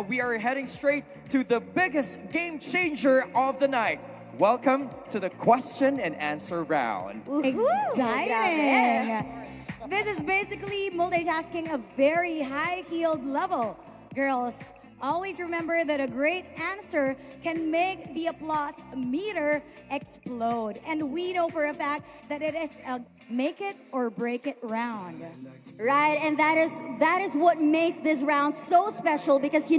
We are heading straight to the biggest game changer of the night. Welcome to the question and answer round. Exciting! This is basically multitasking a very high-heeled level. Girls, always remember that a great answer can make the applause meter explode. And we know for a fact that it is a make it or break it round. Right, and that is what makes this round so special because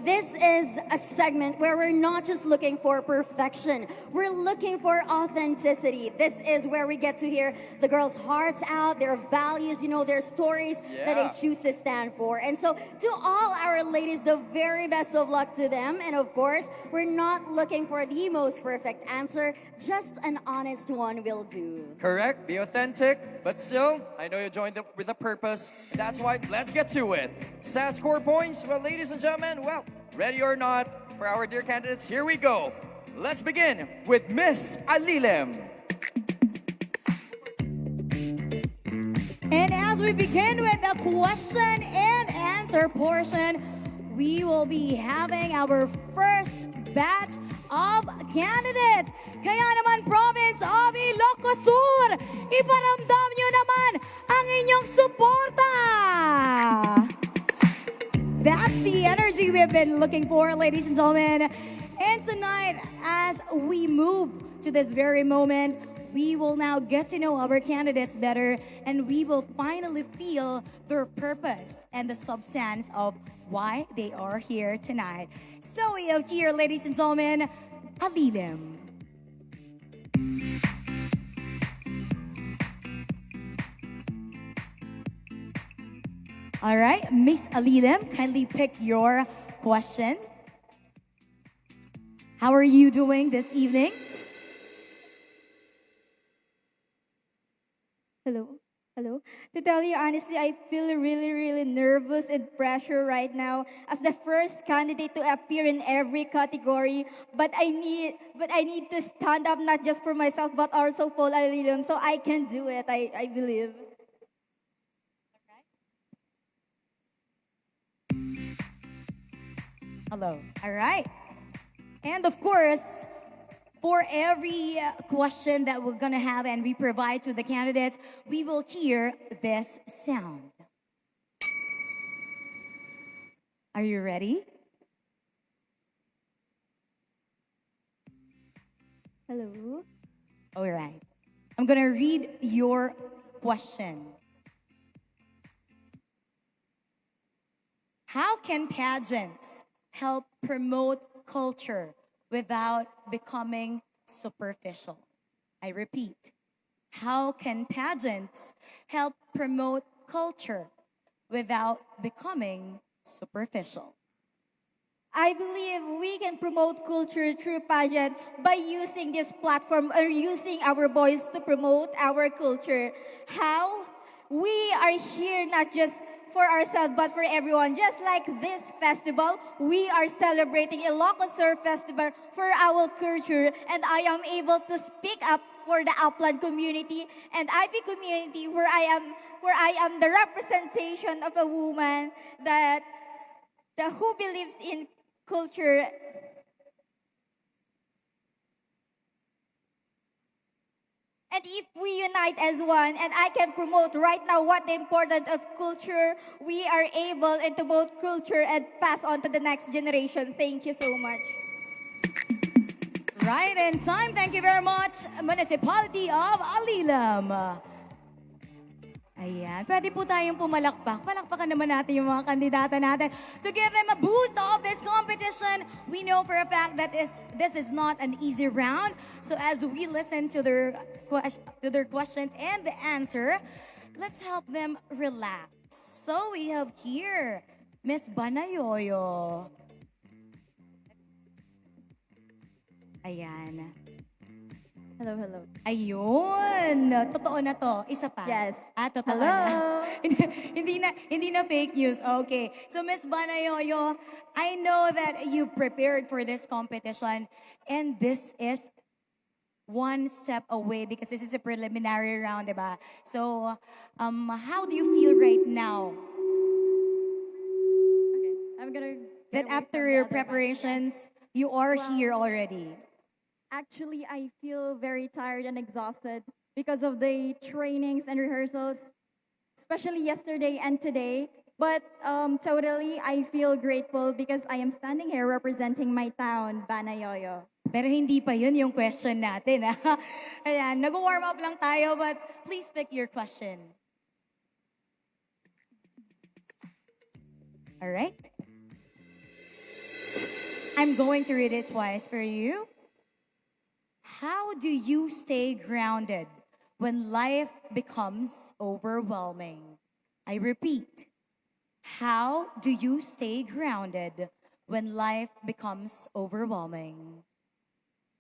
this is a segment where we're not just looking for perfection. We're looking for authenticity. This is where we get to hear the girls' hearts out, their values, their stories that they choose to stand for. And so to all our ladies, the very best of luck to them. And of course, we're not looking for the most perfect answer, just an honest one will do. Correct, be authentic, but still, I know you joined with a purpose. That's why, let's get to it. SAS score points, well, ladies and gentlemen, ready or not, for our dear candidates, here we go. Let's begin with Miss Alilem. And as we begin with the question and answer portion, we will be having our first batch of candidates. Kaya naman, Province of Ilocos Sur, iparamdam nyo naman ang inyong suporta! That's the energy we've been looking for, ladies and gentlemen. And tonight, as we move to this very moment, we will now get to know our candidates better and we will finally feel their purpose and the substance of why they are here tonight. So we have here, ladies and gentlemen, Alilem. All right, Miss Alilem, kindly pick your question. How are you doing this evening? Hello. To tell you honestly, I feel really nervous and pressure right now as the first candidate to appear in every category. But I need to stand up not just for myself but also for Alilem, so I can do it. I believe. Hello. All right. And of course, for every question that we're gonna have and we provide to the candidates, we will hear this sound. Are you ready? Hello. All right. I'm gonna read your question. How can pageants help promote culture without becoming superficial? I repeat, how can pageants help promote culture without becoming superficial? I believe we can promote culture through pageant by using this platform or using our voice to promote our culture. How? We are here not just for ourselves but for everyone. Just like this festival, we are celebrating Ilocos Sur Festival for our culture, and I am able to speak up for the upland community and IP community where I am the representation of a woman who believes in culture. And if we unite as one, and I can promote right now what the importance of culture, we are able to promote culture and pass on to the next generation. Thank you so much. Right in time. Thank you very much, Municipality of Alilem. Ayan, pwede po tayong pumalakpak. Palakpakan naman natin yung mga kandidata natin to give them a boost of this competition. We know for a fact that this is not an easy round. So as we listen to their questions and the answer, let's help them relax. So we have here Miss Banayoyo. Ayan. Hello. Ayun! Totoo na to. Isa pa. Yes. Totoo Hello. na. hindi na fake news. Okay. So, Miss Banayoyo, I know that you've prepared for this competition and this is one step away because this is a preliminary round, diba? So, how do you feel right now? Okay, I'm gonna that after your preparations, you are here already? Actually, I feel very tired and exhausted because of the trainings and rehearsals, especially yesterday and today. But totally, I feel grateful because I am standing here representing my town, Banayoyo. Pero hindi pa yun yung question natin. Ha? Ayan, nag-warm up lang tayo, but please pick your question. All right. I'm going to read it twice for you. How do you stay grounded when life becomes overwhelming? I repeat, how do you stay grounded when life becomes overwhelming?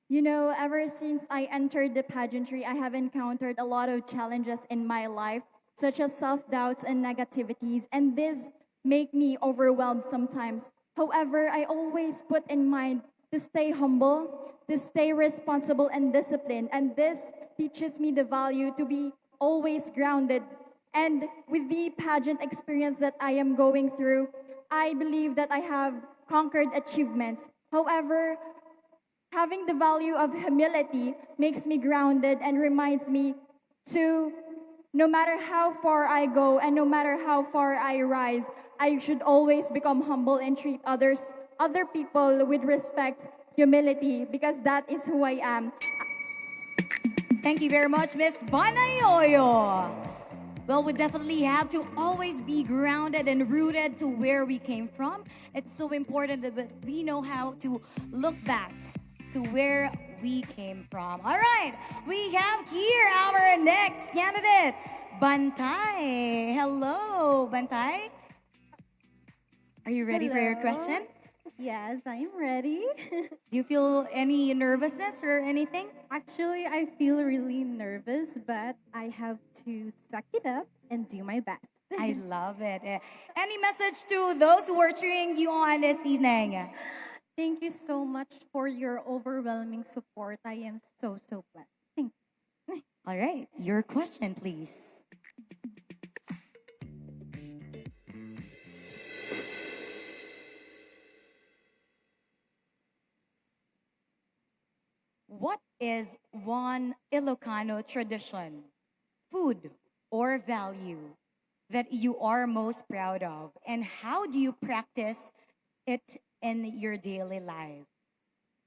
You know, ever since I entered the pageantry, I have encountered a lot of challenges in my life, such as self-doubts and negativities, and this make me overwhelmed sometimes. However, I always put in mind to stay humble, to stay responsible and disciplined, and this teaches me the value to be always grounded. And with the pageant experience that I am going through, I believe that I have conquered achievements. However, having the value of humility makes me grounded and reminds me to, no matter how far I go and no matter how far I rise, I should always become humble and treat other people with respect, humility, because that is who I am. Thank you very much, Miss Banayoyo. Well, we definitely have to always be grounded and rooted to where we came from. It's so important that we know how to look back to where we came from. All right, we have here our next candidate, Bantay. Hello, Bantay. Are you ready for your question? Yes, I'm ready. Do you feel any nervousness or anything? Actually, I feel really nervous, but I have to suck it up and do my best. I love it. Any message to those who are cheering you on this evening? Thank you so much for your overwhelming support. I am so blessed. Thank you. All right, your question, please. What is one Ilocano tradition, food, or value that you are most proud of? And how do you practice it in your daily life?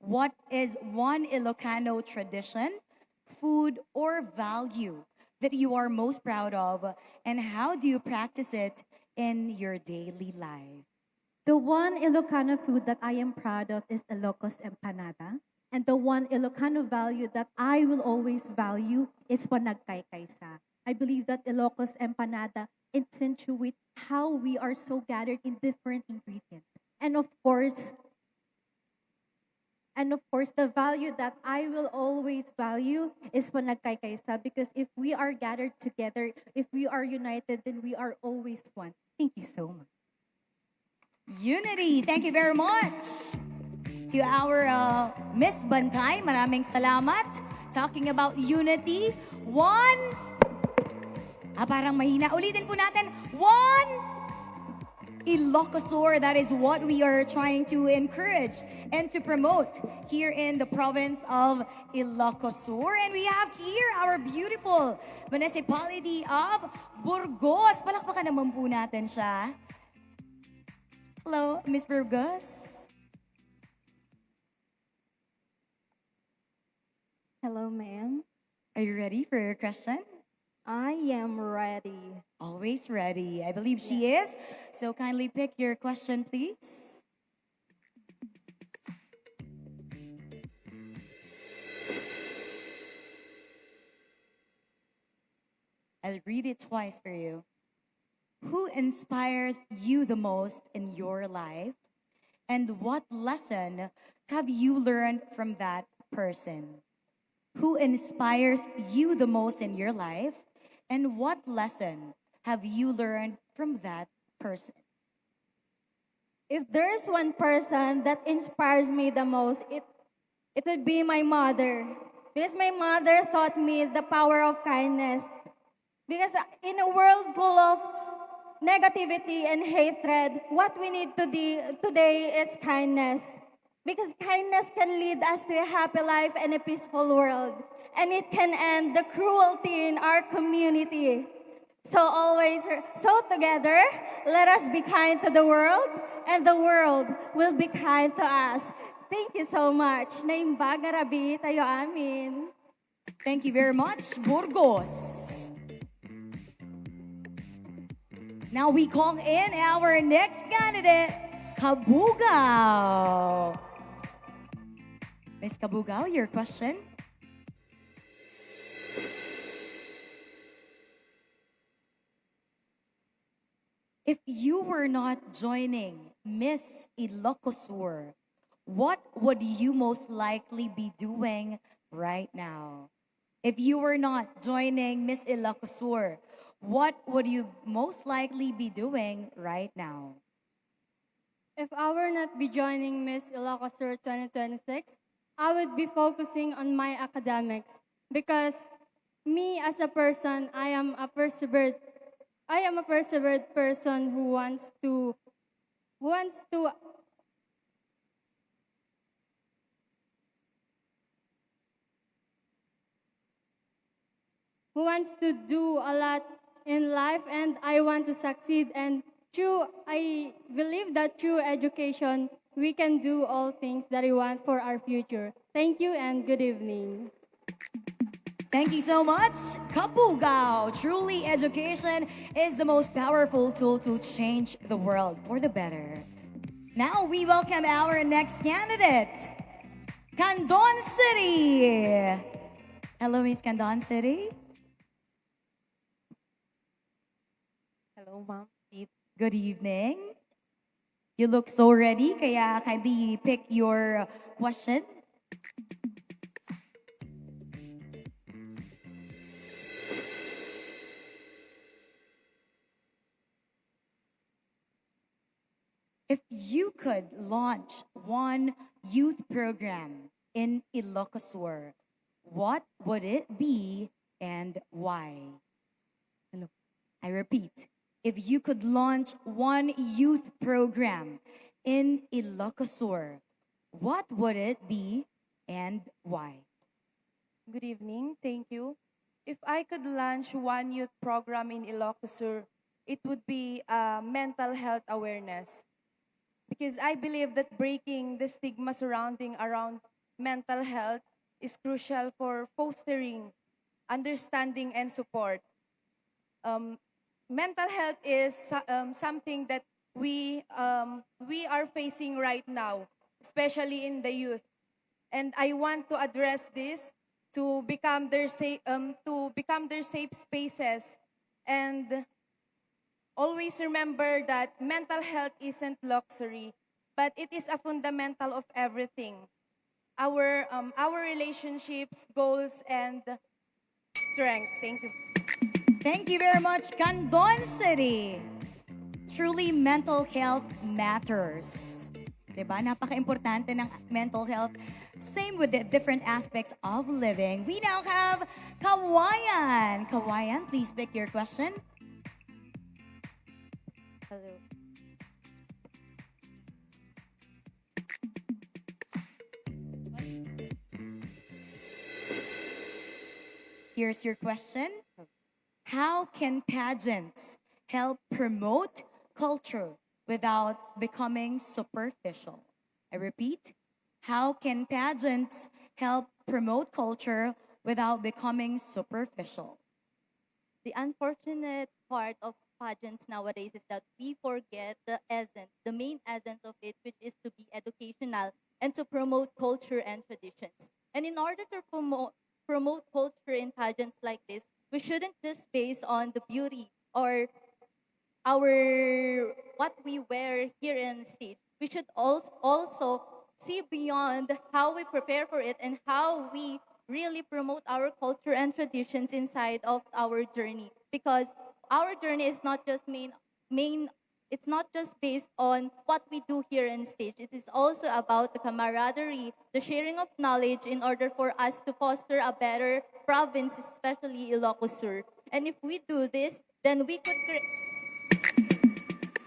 What is one Ilocano tradition, food, or value that you are most proud of? And how do you practice it in your daily life? The one Ilocano food that I am proud of is Ilocos empanada. And the one Ilocano value that I will always value is panagkaykaysa. I believe that Ilocos empanada accentuates how we are so gathered in different ingredients. And of course, the value that I will always value is panagkaykaysa, because if we are gathered together, if we are united, then we are always one. Thank you so much. Unity. Thank you very much. To our Miss Bantay, maraming salamat. Talking about unity. One. Parang mahina. Ulitin po natin. One. Ilocos Sur. That is what we are trying to encourage and to promote here in the province of Ilocos Sur. And we have here our beautiful municipality of Burgos. Palakpakan naman po natin siya. Hello, Miss Burgos. Hello, ma'am. Are you ready for your question? I am ready. Always ready. I believe she is. So kindly pick your question, please. I'll read it twice for you. Who inspires you the most in your life? And what lesson have you learned from that person? Who inspires you the most in your life? And what lesson have you learned from that person? If there's one person that inspires me the most, it would be my mother. Because my mother taught me the power of kindness. Because in a world full of negativity and hatred, what we need to do today is kindness. Because kindness can lead us to a happy life and a peaceful world. And it can end the cruelty in our community. So together, let us be kind to the world, and the world will be kind to us. Thank you so much. Naimbaga Rabi tayo amin. Thank you very much, Burgos. Now we call in our next candidate, Kabugao. Miss Kabugao, your question? If you were not joining Miss Ilocos Sur, what would you most likely be doing right now? If you were not joining Miss Ilocos Sur, what would you most likely be doing right now? If I were not be joining Miss Ilocos Sur 2026, I would be focusing on my academics because me as a person, I am a persevered person who wants to do a lot in life, and I want to succeed. And I believe that through education, we can do all things that we want for our future. Thank you and good evening. Thank you so much, Kabugao. Truly, education is the most powerful tool to change the world for the better. Now we welcome our next candidate, Candon City. Hello, Miss Candon City. Hello, Ma'am. Good evening. You look so ready, kaya kindly pick your question. If you could launch one youth program in Ilocos Sur, what would it be and why? Hello. I repeat, if you could launch one youth program in Ilocos Sur, what would it be and why? Good evening. Thank you. If I could launch one youth program in Ilocos Sur, it would be mental health awareness. Because I believe that breaking the stigma surrounding around mental health is crucial for fostering understanding and support. Mental health is something that we are facing right now, especially in the youth. And I want to address this to become their safe spaces, and always remember that mental health isn't luxury, but it is a fundamental of everything. Our relationships, goals, and strength. Thank you. Thank you very much, Candon City. Truly, mental health matters. Diba? Napaka-importante ng mental health. Same with the different aspects of living. We now have Kawayan. Kawayan, please pick your question. Hello. Here's your question. How can pageants help promote culture without becoming superficial? I repeat, how can pageants help promote culture without becoming superficial? The unfortunate part of pageants nowadays is that we forget the essence, the main essence of it, which is to be educational and to promote culture and traditions. And in order to promote culture in pageants like this, we shouldn't just base on the beauty or our what we wear here in stage. We should also see beyond how we prepare for it and how we really promote our culture and traditions inside of our journey, because our journey is not just it's not just based on what we do here in stage. It is also about the camaraderie, the sharing of knowledge in order for us to foster a better province, especially Ilocos Sur. And if we do this, then we could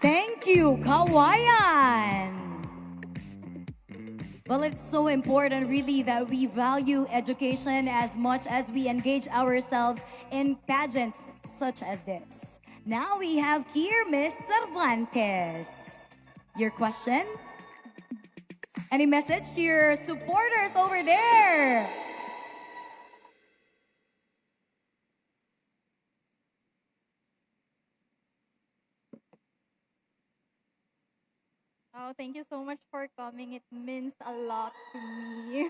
Thank you, Kawayan. Well, it's so important really that we value education as much as we engage ourselves in pageants such as this. Now we have here Miss Cervantes. Your question? Any message to your supporters over there? Oh, thank you so much for coming. It means a lot to me.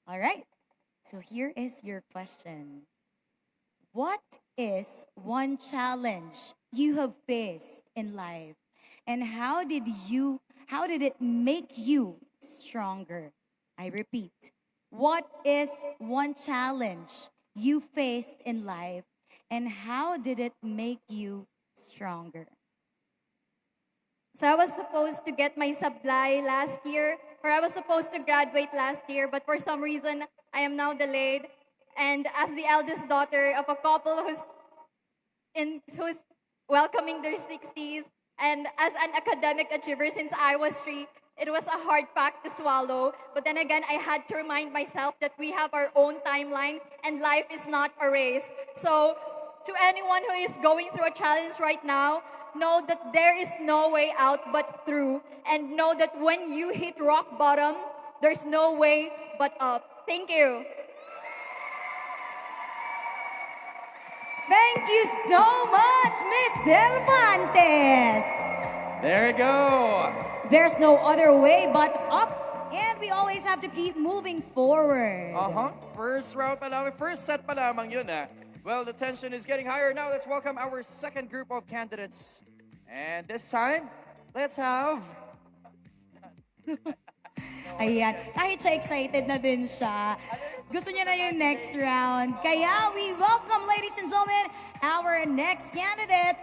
All right. So here is your question. What is one challenge you have faced in life, and how did it make you stronger? I repeat. What is one challenge you faced in life, and how did it make you stronger? So I was supposed to get my supply last year, or I was supposed to graduate last year, but for some reason, I am now delayed. And as the eldest daughter of a couple who's welcoming their 60s, and as an academic achiever since I was 3, it was a hard fact to swallow. But then again, I had to remind myself that we have our own timeline and life is not a race. So to anyone who is going through a challenge right now, know that there is no way out but through. And know that when you hit rock bottom, there's no way but up. Thank you. Thank you so much, Miss Cervantes. There you go. There's no other way but up, and we always have to keep moving forward. First round pa lamang, first set pa lamang yun Well, the tension is getting higher now. Let's welcome our second group of candidates. And this time, let's have... Ayan, kahit siya excited na din siya. Gusto niya na yung next round. Kaya we welcome, ladies and gentlemen, our next candidate,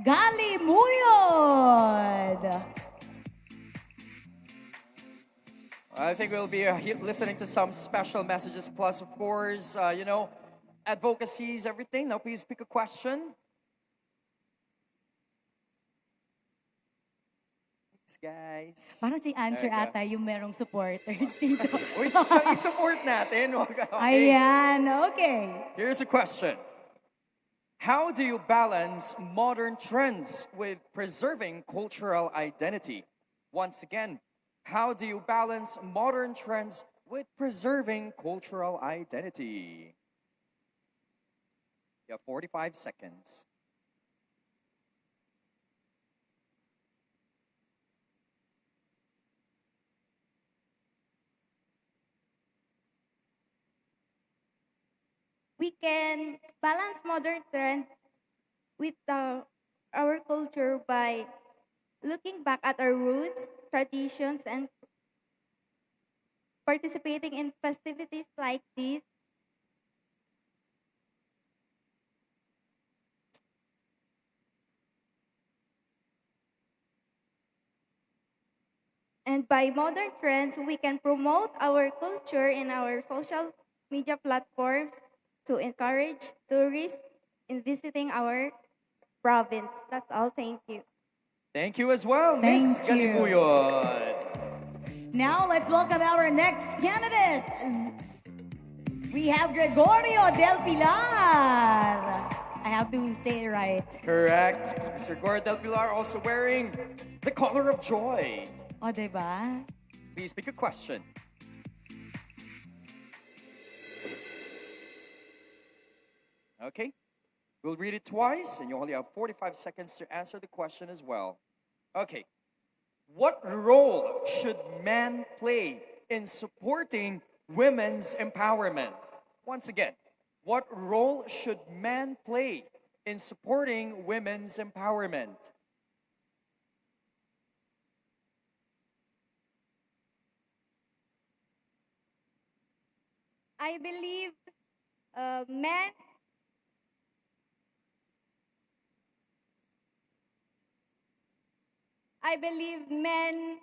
Gali Muyod. I think we'll be listening to some special messages, plus, of course, advocacies, everything. Now, please pick a question. Thanks, guys. Parang si Answer There you go. ata yung merong supporters dito. Uy, isang i-support natin. Okay. Ayan, okay. Here's a question. How do you balance modern trends with preserving cultural identity? Once again, how do you balance modern trends with preserving cultural identity? You have 45 seconds. We can balance modern trends with our culture by looking back at our roots, traditions, and participating in festivities like this. And by modern trends, we can promote our culture in our social media platforms to encourage tourists in visiting our province. That's all. Thank you. Thank you as well, Miss Thank you. Galimuyod. Now let's welcome our next candidate. We have Gregorio del Pilar. I have to say it right. Correct. Mr. Gord del Pilar also wearing the color of joy. O, diba? Please pick a question. Okay. We'll read it twice, and you only have 45 seconds to answer the question as well. Okay. What role should men play in supporting women's empowerment? Once again, what role should men play in supporting women's empowerment? I believe men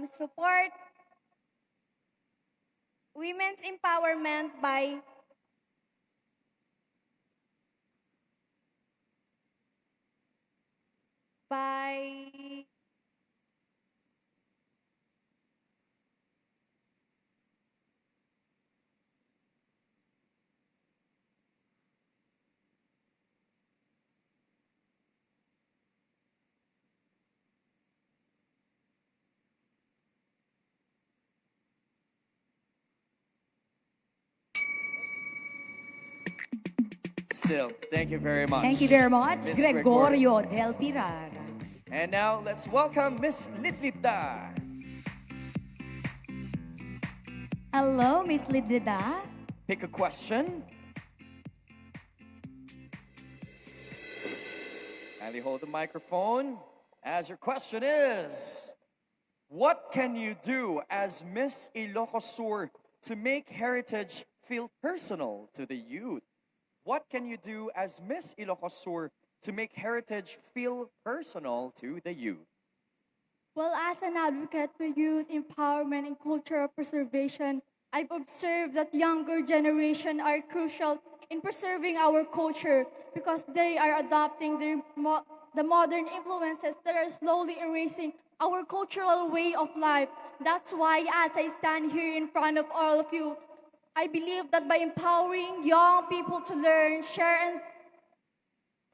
support women's empowerment by by Still, thank you very much. Thank you very much, Miss Gregorio Del Pilar. And now let's welcome Miss Litlita. Hello, Miss Lidida. Pick a question. Kindly hold the microphone. As your question is, what can you do as Miss Ilocos Sur to make heritage feel personal to the youth? What can you do as Miss Ilocos Sur to make heritage feel personal to the youth? Well, as an advocate for youth empowerment and cultural preservation, I've observed that younger generation are crucial in preserving our culture because they are adopting the modern influences that are slowly erasing our cultural way of life. That's why as I stand here in front of all of you, I believe that by empowering young people to learn, share, and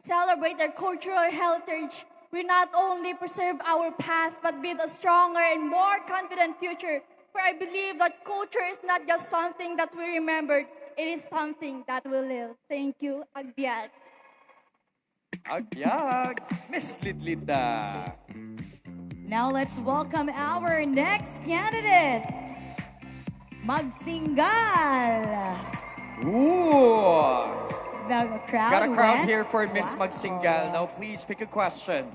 celebrate their cultural heritage, we not only preserve our past but build a stronger and more confident future. For I believe that culture is not just something that we remembered, it is something that we live. Thank you. Agbyag. Agyag, Miss Litlita. Now let's welcome our next candidate, Magsinggal. Ooh! The crowd Got a crowd went here for Miss wow. Magsingal. Now please pick a question.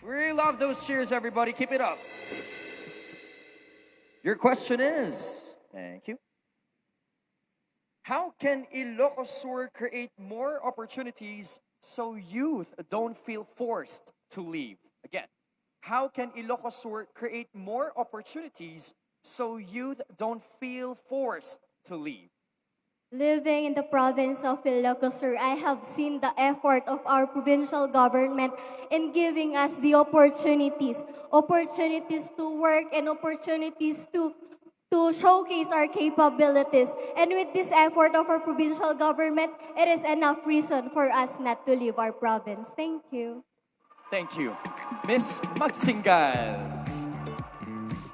We really love those cheers, everybody. Keep it up. Your question is, thank you. How can Ilocos Sur create more opportunities so youth don't feel forced to leave? Again, how can Ilocos Sur create more opportunities so youth don't feel forced to leave? Living in the province of Ilocos Sur, I have seen the effort of our provincial government in giving us the opportunities to work and opportunities to showcase our capabilities. And with this effort of our provincial government, it is enough reason for us not to leave our province. Thank you. Thank you. Miss Magsingal.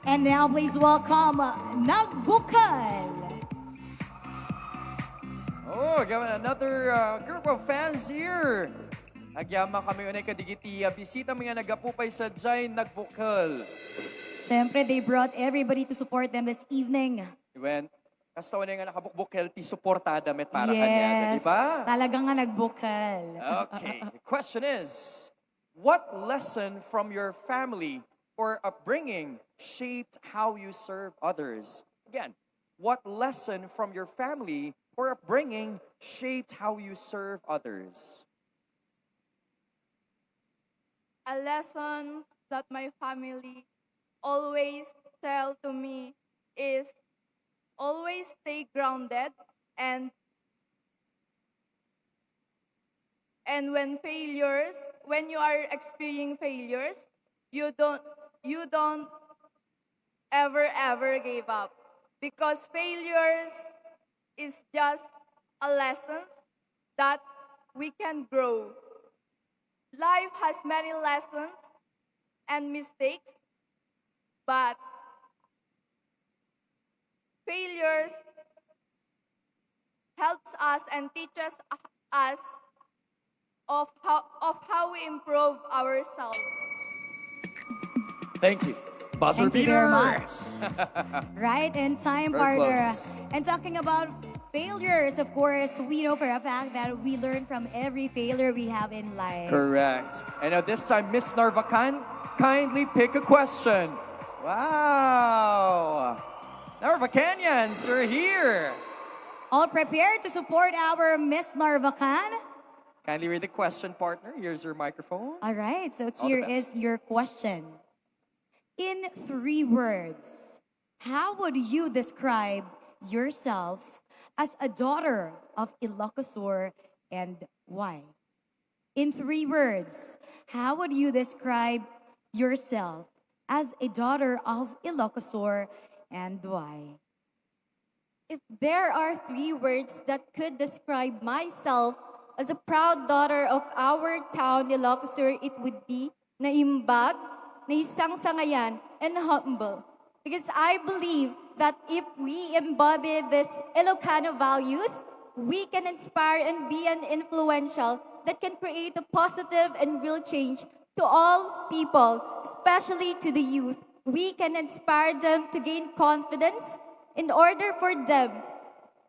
And now please welcome Nagbukal. Oh, got another group of fans here. Agyama kami unay kadigitiya. Bisita mga nagapupay sa Jai Nagbukal. Siyempre, they brought everybody to support them this evening. When, kastawa na nga nakabukbukal, ti supportada met para kanya. Di ba? Talaga nga nagbukal. Okay, the question is, what lesson from your family or upbringing shaped how you serve others? Again, what lesson from your family or upbringing shaped how you serve others? a lesson that my family always tell to me is always stay grounded and when you are experiencing failures, you don't ever give up, because failures is just a lesson that we can grow. Life has many lessons and mistakes, but failures helps us and teaches us of how we improve ourselves. Thank you. Buzzer Thank you very beater. much. Right in time, Very partner. close. And talking about failures, of course, we know for a fact that we learn from every failure we have in life. Correct. And now this time, Miss Narvacan, kindly pick a question. Wow. Narvacanians are here. All prepared to support our Miss Narvacan? Kindly read the question, partner. Here's your microphone. All right, so All the here best. is your question. In 3 words, how would you describe yourself as a daughter of Ilocos Sur and why? In 3 words, how would you describe yourself as a daughter of Ilocos Sur, and why? If there are 3 words that could describe myself as a proud daughter of our town, Ilocos Sur, it would be naimbag, naisang sangayan, and humble. Because I believe that if we embody these Ilocano values, we can inspire and be an influential that can create a positive and real change to all people, especially to the youth. We can inspire them to gain confidence in order for them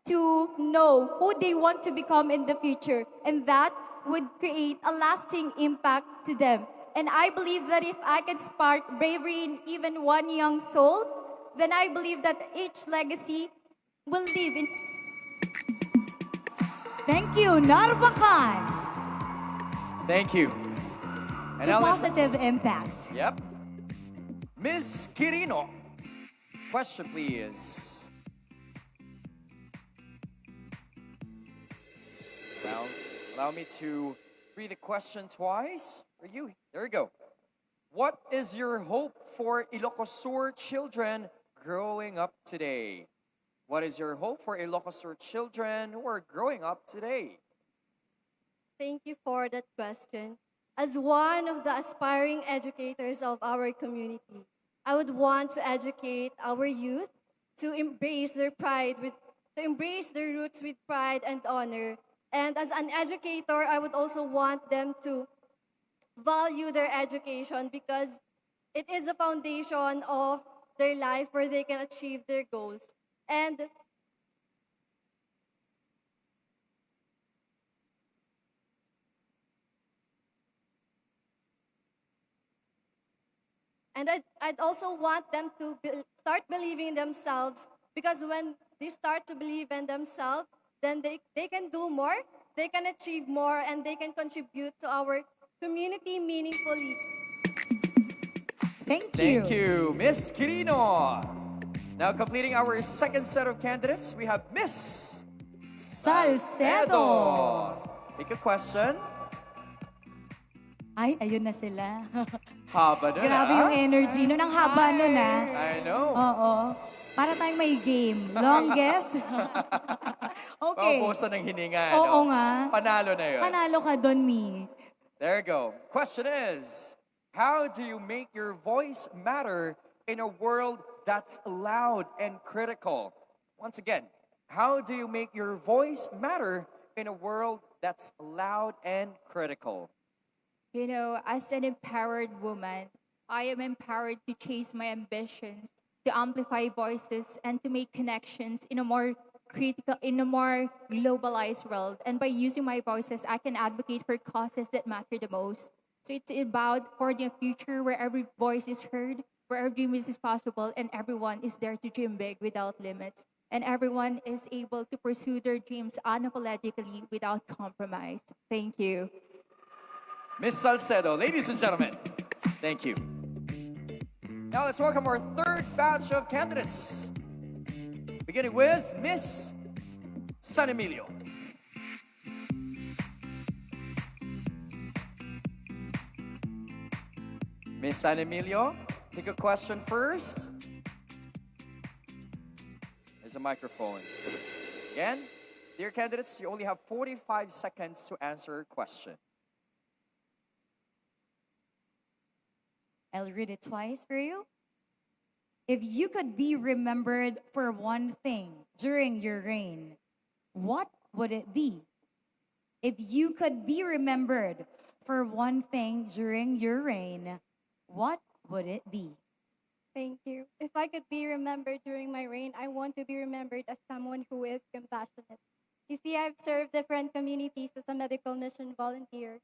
to know who they want to become in the future. And that would create a lasting impact to them. And I believe that if I can spark bravery in even one young soul, then I believe that each legacy will live in. Thank you, Narvacan. Thank you. And To now let's- positive impact. Yep. Miss Quirino, question please. Now, allow me to read the question twice for you. There you go. What is your hope for Ilocos Sur children growing up today? What is your hope for Ilocos Sur children who are growing up today? Thank you for that question. As one of the aspiring educators of our community, I would want to educate our youth to embrace their to embrace their roots with pride and honor. And as an educator, I would also want them to value their education because it is the foundation of their life where they can achieve their goals. And I'd also want them to start believing in themselves because when they start to believe in themselves, then they can do more, they can achieve more, and they can contribute to our community meaningfully. Thank you. Thank you, Miss Quirino. Now completing our second set of candidates, we have Miss Salcedo. Pick a question. Ay, ayun na sila. Haba na Grabe yung energy nun. Ang haba nun ah. I know. Oo. Para tayong may game. Longest? Okay. Paubusan ng hininga. Oo no? nga. Panalo na yun. Panalo ka doon, Mi. There you go. Question is, how do you make your voice matter in a world that's loud and critical? Once again, how do you make your voice matter in a world that's loud and critical? You know, as an empowered woman, I am empowered to chase my ambitions, to amplify voices, and to make connections in a more globalized world. And by using my voices, I can advocate for causes that matter the most. So it's about forging a future where every voice is heard, where every dream is possible, and everyone is there to dream big without limits. And everyone is able to pursue their dreams unapologetically without compromise. Thank you. Miss Salcedo, ladies and gentlemen, thank you. Now let's welcome our third batch of candidates. Beginning with Miss San Emilio. Miss San Emilio, pick a question first. There's a microphone. Again, dear candidates, you only have 45 seconds to answer a question. I'll read it twice for you. If you could be remembered for one thing during your reign, what would it be? If you could be remembered for one thing during your reign, what would it be? Thank you. If I could be remembered during my reign, I want to be remembered as someone who is compassionate. You see, I've served different communities as a medical mission volunteer,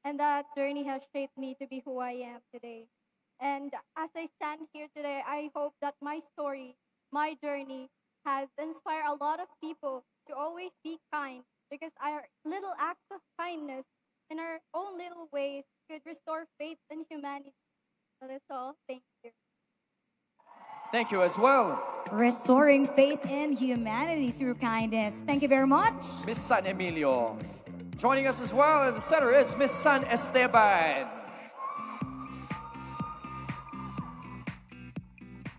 and that journey has shaped me to be who I am today. And as I stand here today, I hope that my story, my journey, has inspired a lot of people to always be kind because our little acts of kindness in our own little ways could restore faith in humanity. That is all. Thank you. Thank you as well. Restoring faith in humanity through kindness. Thank you very much. Miss San Emilio, Joining us as well in the center is Miss San Esteban.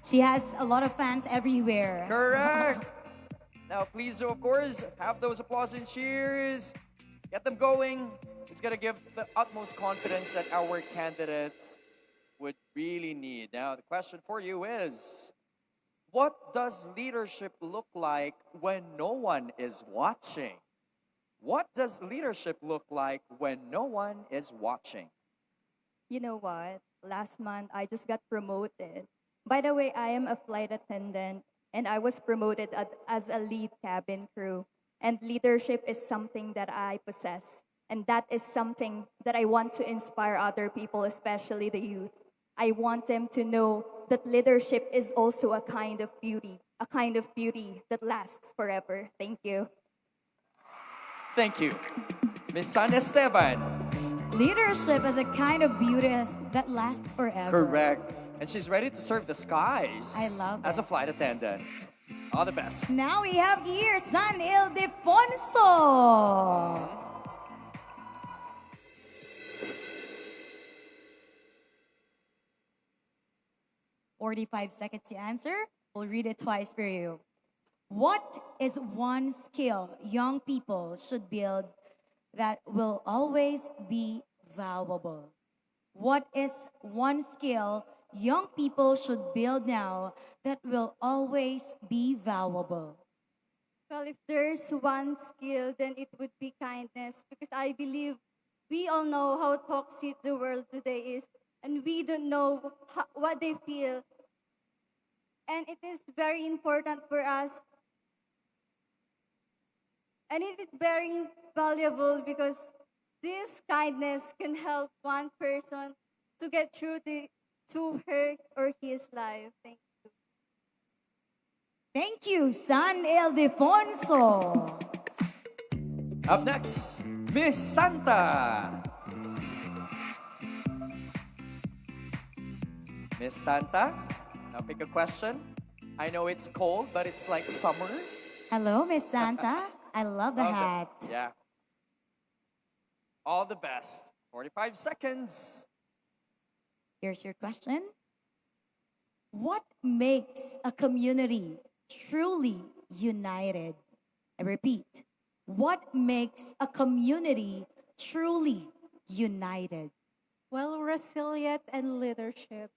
She has a lot of fans everywhere. Correct. Now, please, of course, have those applause and cheers. Get them going. It's going to give the utmost confidence that our candidates would really need. Now, the question for you is, what does leadership look like when no one is watching? What does leadership look like when no one is watching? You know what? Last month, I just got promoted. By the way, I am a flight attendant, and I was promoted as a lead cabin crew. And leadership is something that I possess. And that is something that I want to inspire other people, especially the youth. I want them to know that leadership is also a kind of beauty that lasts forever. Thank you. Thank you. Miss San Esteban. Leadership is a kind of beauty that lasts forever. Correct. And she's ready to serve the skies. I love as it. a flight attendant. All the best. Now we have here San Ildefonso. 45 seconds to answer. We'll read it twice for you. What is one skill young people should build that will always be valuable? What is one skill young people should build now that will always be valuable? Well, if there's one skill, then it would be kindness, because I believe we all know how toxic the world today is, and we don't know what they feel. And it is very important for us, and it is very valuable because this kindness can help one person to get through to her or his life. Thank you. Thank you, San Ildefonso. Up next, Miss Santa. Miss Santa, now pick a question. I know it's cold, but it's like summer. Hello, Miss Santa. I love the hat. Yeah. All the best. 45 seconds. Here's your question. What makes a community truly united? I repeat, what makes a community truly united? Well, resilient and leadership.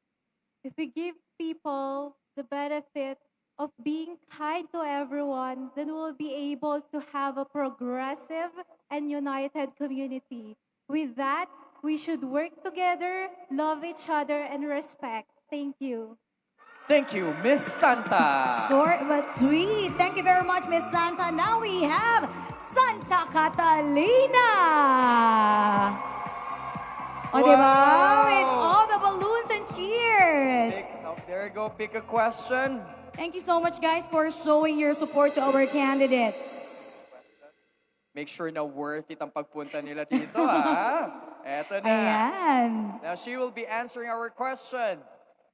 If we give people the benefit of being kind to everyone, then we'll be able to have a progressive and united community. With that, we should work together, love each other, and respect. Thank you. Thank you, Miss Santa. Short but sweet. Thank you very much, Miss Santa. Now we have Santa Catalina. O, diba? With all the balloons and cheers. There you go, pick a question. Thank you so much, guys, for showing your support to our candidates. Make sure na worth it ang pagpunta nila dito, ha? Eto na. Ayan. Now she will be answering our question.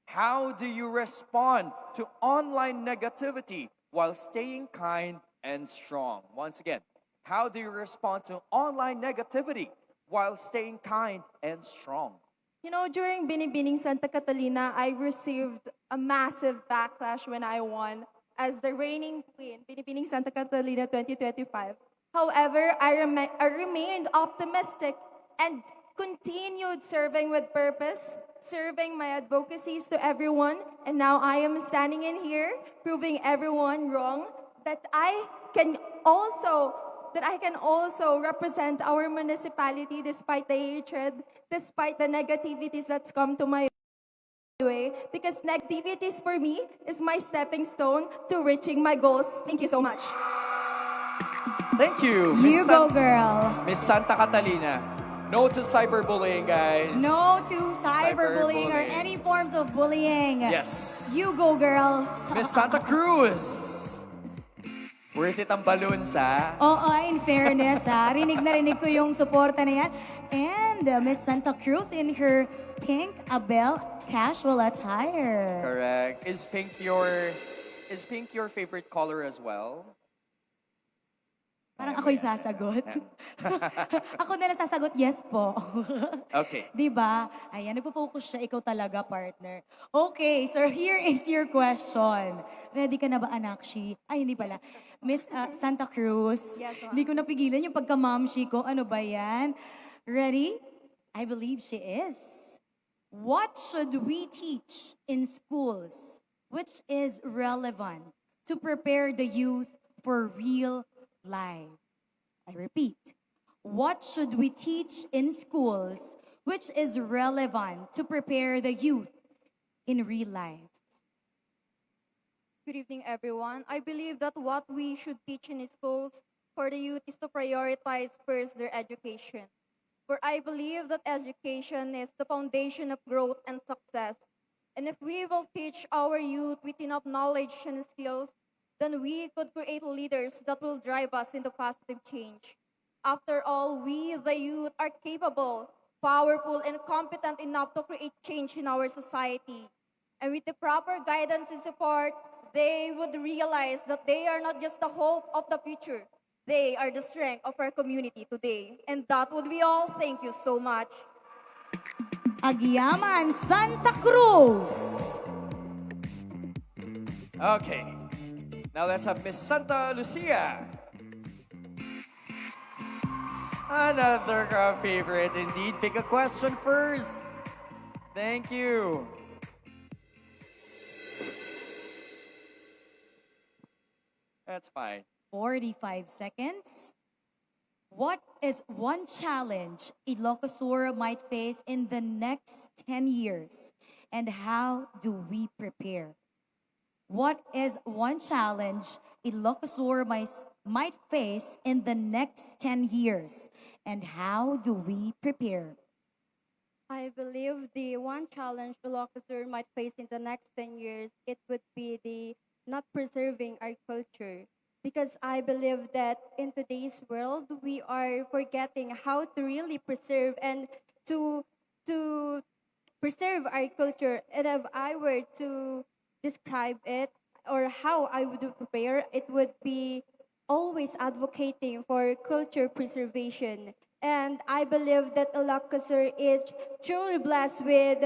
How do you respond to online negativity while staying kind and strong? Once again, how do you respond to online negativity while staying kind and strong? You know, during Binibining Santa Catalina, I received a massive backlash when I won as the reigning queen, Binibining Santa Catalina 2025. However, I remained optimistic and continued serving with purpose, serving my advocacies to everyone, and now I am standing in here proving everyone wrong, that I can also represent our municipality despite the hatred, despite the negativities that's come to my way, because negativities for me is my stepping stone to reaching my goals. Thank you so much. Thank you, You go, girl. Miss Santa Catalina. No to cyberbullying, guys. No to cyberbullying or any forms of bullying. Yes. You go, girl. Miss Santa Cruz. Worth it ang balloons, ha? Oo, in fairness, ha. Rinig ko yung suporta na yan. And Miss Santa Cruz in her pink Abel casual attire. Correct. Is pink your favorite color as well? Parang Parang ako'y sasagot. Ako na lang sasagot, yes po. Okay. Diba? Ayan, nagpo-focus siya. Ikaw talaga, partner. Okay, so here is your question. Ready ka na ba, Anakshi? Ay, hindi pala. Miss Santa Cruz. Yes, ma'am. Hindi ko napigilan yung pagka-mamshi ko. Ano ba yan? Ready? I believe she is. What should we teach in schools which is relevant to prepare the youth for real life? I repeat, what should we teach in schools which is relevant to prepare the youth in real life? Good evening, everyone. I believe that what we should teach in schools for the youth is to prioritize first their education. For I believe that education is the foundation of growth and success. And if we will teach our youth with enough knowledge and skills, then we could create leaders that will drive us into positive change. After all, we, the youth, are capable, powerful, and competent enough to create change in our society. And with the proper guidance and support, they would realize that they are not just the hope of the future. They are the strength of our community today. And that would be all. Thank you so much. Agyaman, Santa Cruz. Okay. Now let's have Miss Santa Lucia. Another crowd favorite indeed. Pick a question first. Thank you. That's fine. 45 seconds. What is one challenge Ilocos Sur might face in the next 10 years? And how do we prepare? What is one challenge Ilocos Sur might face in the next 10 years? And how do we prepare? I believe the one challenge Ilocos Sur might face in the next 10 years, it would be the not preserving our culture. Because I believe that in today's world, we are forgetting how to really preserve and to preserve our culture. And if I were to describe it or how I would prepare, it would be always advocating for culture preservation. And I believe that Ilocos Sur is truly blessed with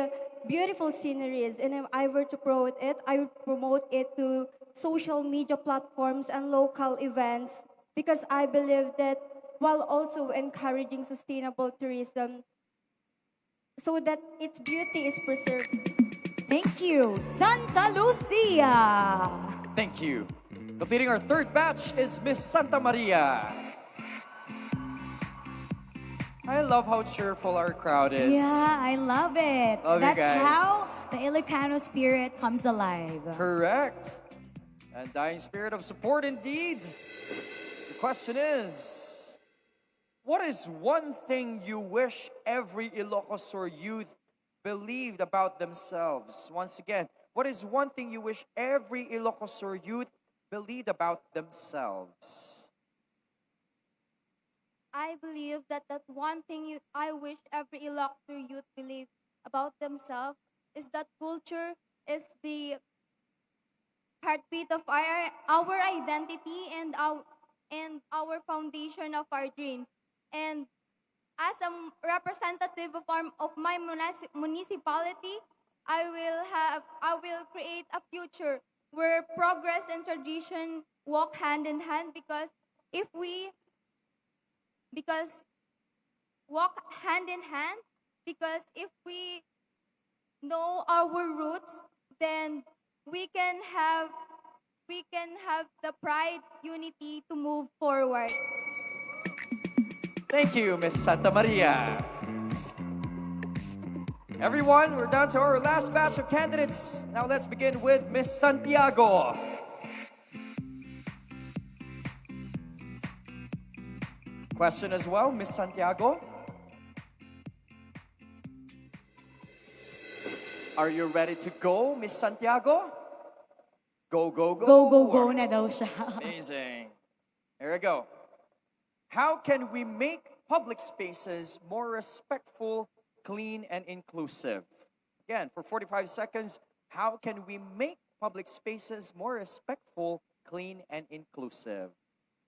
beautiful sceneries. And if I were to promote it, I would promote it to social media platforms and local events because I believe that while also encouraging sustainable tourism so that its beauty is preserved. Thank you, Santa Lucia. Thank you. Completing our third batch is Miss Santa Maria. I love how cheerful our crowd is. Yeah, I love it. Love you That's guys. how the Ilocano spirit comes alive. Correct. And dying spirit of support indeed. The question is, what is one thing you wish every Ilocos Sur youth believed about themselves? Once again, what is one thing you wish every Ilocos Sur youth believed about themselves? I believe that one thing I wish every Ilocos Sur youth believe about themselves is that culture is the heartbeat of our identity and our foundation of our dreams. And as a representative of my municipality, I will create a future where progress and tradition walk hand in hand because walk hand in hand because if we know our roots, then we can have the pride, unity to move forward. Thank you, Miss Santa Maria. Everyone, we're down to our last batch of candidates. Now let's begin with Miss Santiago. Question as well, Miss Santiago. Are you ready to go, Miss Santiago? Go, go, go. Go na daw siya. Amazing. Here we go. How can we make public spaces more respectful, clean, and inclusive? Again, for 45 seconds, how can we make public spaces more respectful, clean, and inclusive?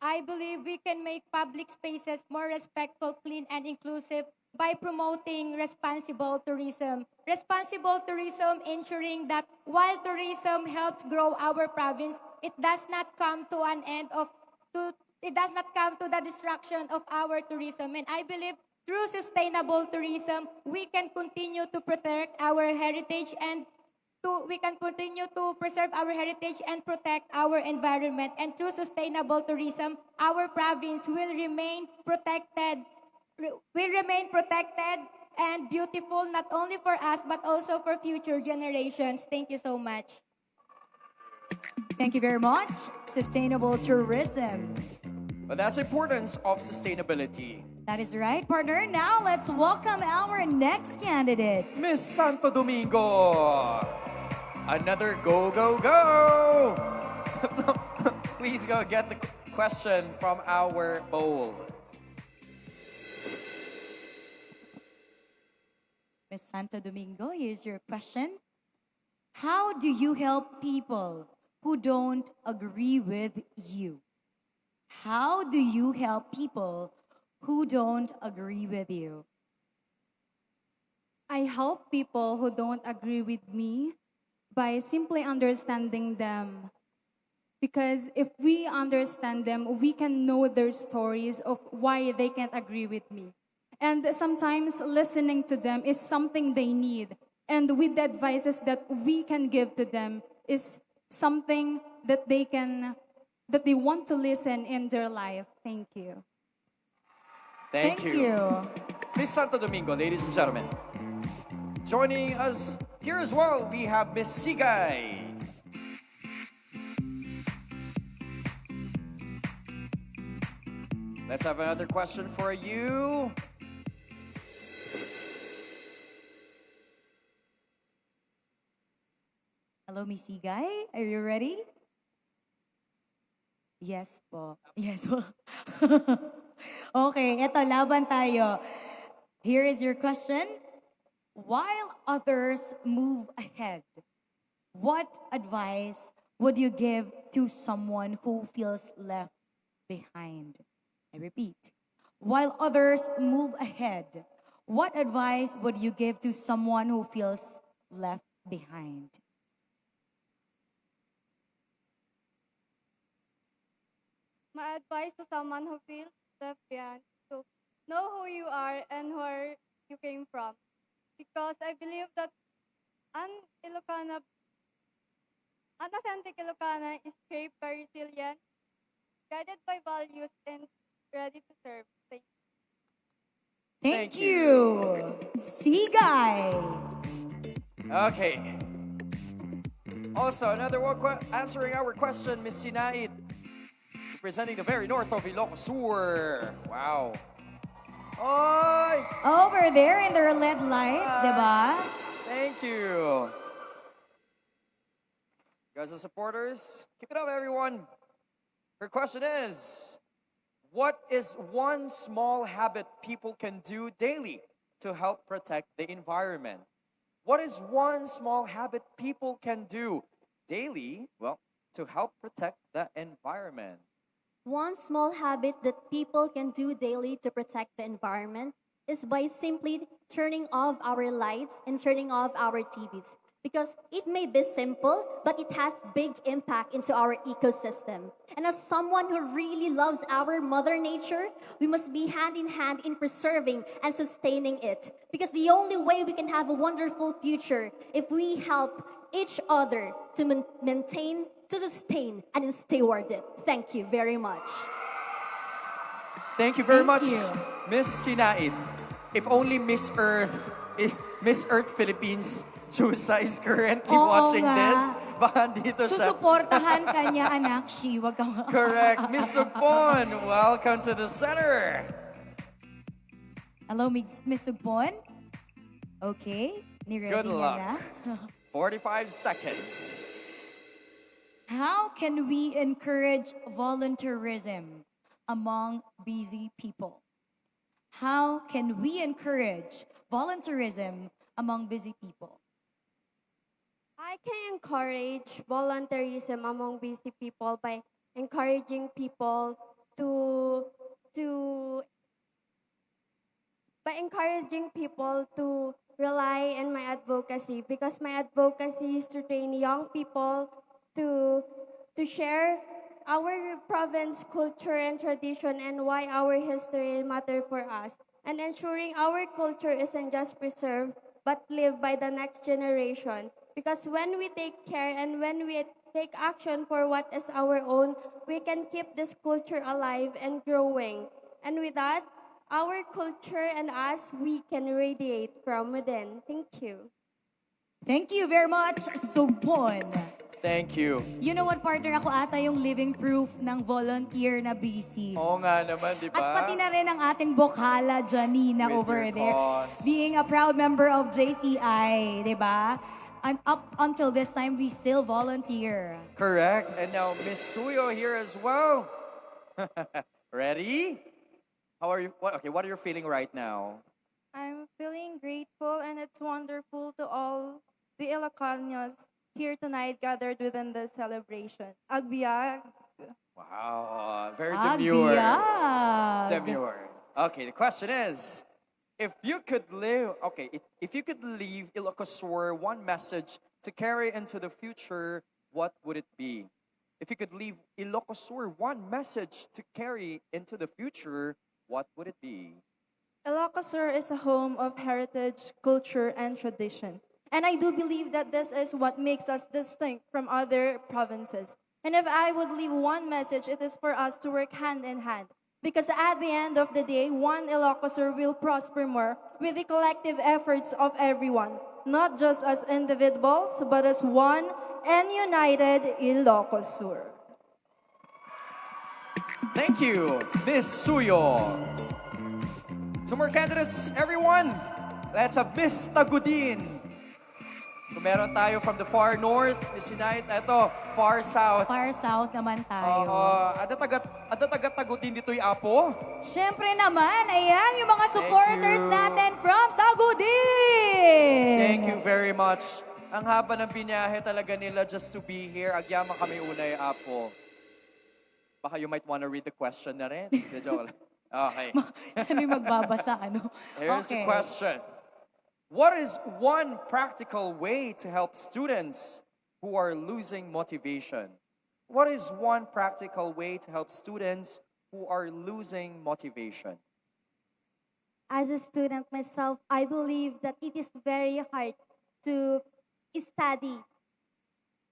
I believe we can make public spaces more respectful, clean, and inclusive by promoting responsible tourism. Responsible tourism ensuring that while tourism helps grow our province, it does not come to an end of to it does not come to the destruction of our tourism. And I believe through sustainable tourism, we can continue to protect our heritage and we can continue to preserve our heritage and protect our environment. And through sustainable tourism, our province will remain protected and beautiful not only for us but also for future generations. Thank you so much. Thank you very much. Sustainable tourism. But that's the importance of sustainability. That is right, partner. Now let's welcome our next candidate. Miss Santo Domingo. Another go, go, go. Please go get the question from our bowl. Miss Santo Domingo, here's your question. How do you help people who don't agree with you? How do you help people who don't agree with you? I help people who don't agree with me by simply understanding them. Because if we understand them, we can know their stories of why they can't agree with me. And sometimes listening to them is something they need. And with the advices that we can give to them is something that they want to listen in their life. Thank you. Thank you. Miss Santo Domingo, ladies and gentlemen. Joining us here as well, we have Miss Sigay. Let's have another question for you. Hello, Miss Sigay. Are you ready? Yes po. Yes po. Okay, eto, laban tayo. Here is your question. While others move ahead, what advice would you give to someone who feels left behind? I repeat. While others move ahead, what advice would you give to someone who feels left behind? My advice to someone who feels left behind: to know who you are and where you came from. Because I believe that an authentic Ilocana is shaped by resilience, guided by values, and ready to serve. Thank you. Sigay. Okay. Also, another one answering our question, Miss Sinait, representing the very north of Ilocos Sur. Wow. Oy! Over there in their LED lights, diba? Thank you. You guys are supporters. Keep it up, everyone. Her question is, what is one small habit people can do daily to help protect the environment? What is one small habit people can do daily, well, to help protect the environment? One small habit that people can do daily to protect the environment is by simply turning off our lights and turning off our TVs. Because it may be simple, but it has big impact into our ecosystem. And as someone who really loves our mother nature, we must be hand in hand in preserving and sustaining it. Because the only way we can have a wonderful future if we help each other to maintain, to sustain, and steward it. Thank you very much. Thank you very much, Miss Sinaid. If only Miss Earth Philippines Chusa is currently watching this, baka dito siya. Susuportahan ka niya, anak. Wag kang... Correct. Miss Sugpon, welcome to the center. Hello, Miss Sugpon. Okay, ni-ready Good niya luck. na. 45 seconds. How can we encourage volunteerism among busy people? How can we encourage volunteerism among busy people? I can encourage volunteerism among busy people by encouraging people to to by encouraging people to rely on my advocacy, because my advocacy is to train young people to share our province culture and tradition and why our history matter for us, and ensuring our culture isn't just preserved but lived by the next generation. Because when we take care and when we take action for what is our own, we can keep this culture alive and growing. And with that, our culture and us, we can radiate from within. Thank you. Thank you very much, Sugbon. Thank you. You know what, partner? Ako ata yung living proof ng volunteer na busy. Oo nga naman, di At ba? pati na rin ang ating bokhala, Janina, With over your there. cause. Being a proud member of JCI, di ba? And up until this time, we still volunteer. Correct. And now Miss Suyo here as well. Ready? How are you? What are you feeling right now? I'm feeling grateful, and it's wonderful to all the Ilocanos here tonight gathered within this celebration. Agbiag. Wow, very demure. Agbiag. Demure. Okay, the question is, if you could if you could leave Ilocos Sur one message to carry into the future, what would it be? If you could leave Ilocos Sur one message to carry into the future, what would it be? Ilocos Sur is a home of heritage, culture, and tradition. And I do believe that this is what makes us distinct from other provinces. And if I would leave one message, it is for us to work hand in hand. Because at the end of the day, one Ilocos Sur will prosper more with the collective efforts of everyone, not just as individuals, but as one and united Ilocos Sur. Thank you, Miss Suyo. Two more candidates, everyone. Let's have Miss Tagudin. Kung meron tayo from the far north, Miss Sinait, eto, far south. Far south naman tayo. Ada taga-Tagudin dito'y apo. Siyempre naman, ayan yung mga supporters natin from Tagudin. Thank you very much. Ang haba ng binyahe talaga nila just to be here. Agyama kami unay, apo. Baka you might wanna read the question na rin. Joke lang. Okay. Siya na yung magbabasa, ano? Here's the Okay. question. What is one practical way to help students who are losing motivation? What is one practical way to help students who are losing motivation? As a student myself, I believe that it is very hard to study.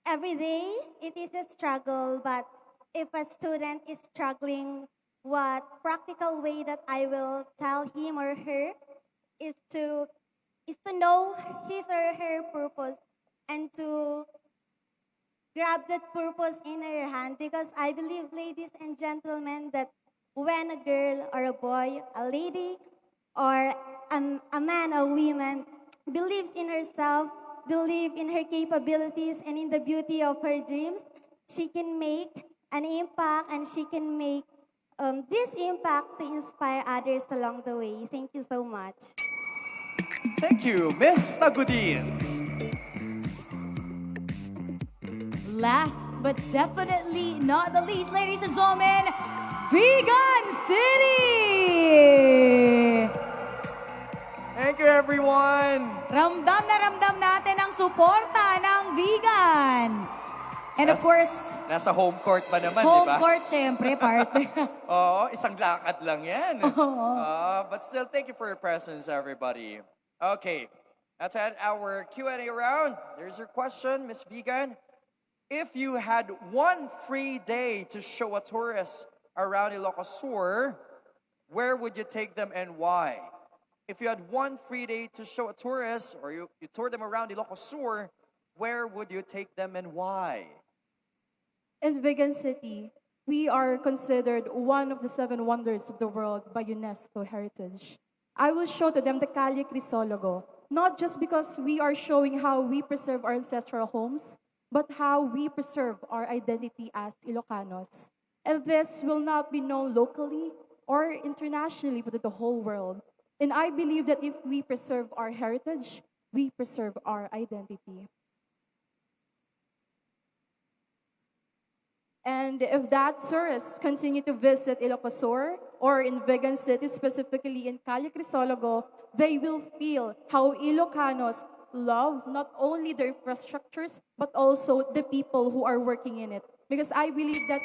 Every day, it is a struggle, but if a student is struggling, what practical way that I will tell him or her is to know his or her purpose and to grab that purpose in her hand, because I believe, ladies and gentlemen, that when a girl or a boy, a lady or a man or woman believes in herself, believes in her capabilities and in the beauty of her dreams, she can make an impact, and she can make this impact to inspire others along the way. Thank you so much. Thank you, Miss Tagudin. Last but definitely not the least, ladies and gentlemen, Vegan City! Thank you, everyone. Ramdam na ramdam natin ang suporta ng vegan. And of course, Nasa home court pa naman, di home ba? court, syempre, partner. Oo, isang lakad lang yan. Oo. But still, thank you for your presence, everybody. Okay, that's at our Q&A round. There's your question, Miss Vegan. If you had one free day to show a tourist around Ilocos Sur, where would you take them and why? If you had one free day to show a tourist, or you tour them around Ilocos Sur, where would you take them and why? In Vegan City, we are considered one of the 7 wonders of the world by UNESCO Heritage. I will show to them the Calle Crisologo, not just because we are showing how we preserve our ancestral homes, but how we preserve our identity as Ilocanos. And this will not be known locally or internationally, but to the whole world. And I believe that if we preserve our heritage, we preserve our identity. And if that tourists continue to visit Ilocos Sur or in vegan cities, specifically in Calle Crisologo, they will feel how Ilocanos love not only their infrastructures, but also the people who are working in it. Because I believe that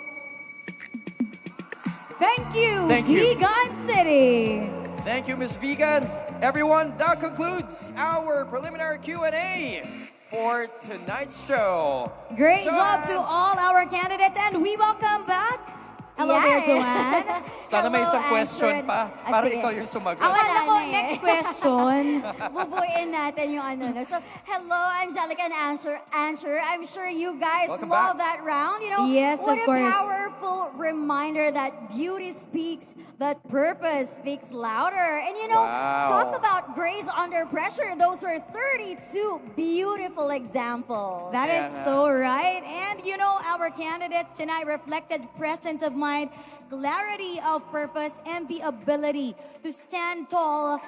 Thank you, Thank you. Vegan City. Thank you, Miss Vegan. Everyone, that concludes our preliminary Q&A for tonight's show. Great So, job to all our candidates, and we welcome back. Hello there, Joanne. Sana may isang Hello, question answer. pa para ikaw yung sumagot. Akala ko, Wala na eh. next question. Bubuin natin yung ano. No? So, hello, Angelica and Answer. I'm sure you guys Welcome love back. that round. You know, Yes, what of a course. powerful reminder that beauty speaks, that purpose speaks louder. And you know, Wow. talk about grace under pressure. Those were 32 beautiful examples. That is Yeah. so right. And you know, our candidates tonight reflected presence of mind, clarity of purpose, and the ability to stand tall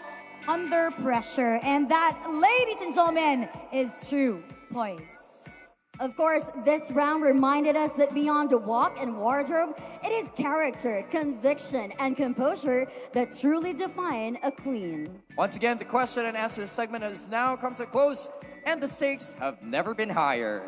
under pressure. And that, ladies and gentlemen, is true poise. Of course, this round reminded us that beyond the walk and wardrobe, it is character, conviction, and composure that truly define a queen. Once again, the question and answer segment has now come to a close, and the stakes have never been higher.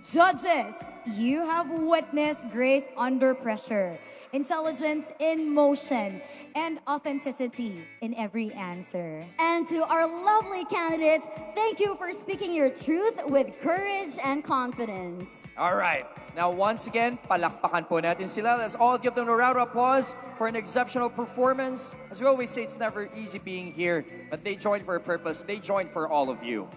Judges, you have witnessed grace under pressure, intelligence in motion, and authenticity in every answer. And to our lovely candidates, thank you for speaking your truth with courage and confidence. All right. Now, once again, palakpakan po natin sila. Let's all give them a round of applause for an exceptional performance. As we always say, it's never easy being here, but they joined for a purpose. They joined for all of you.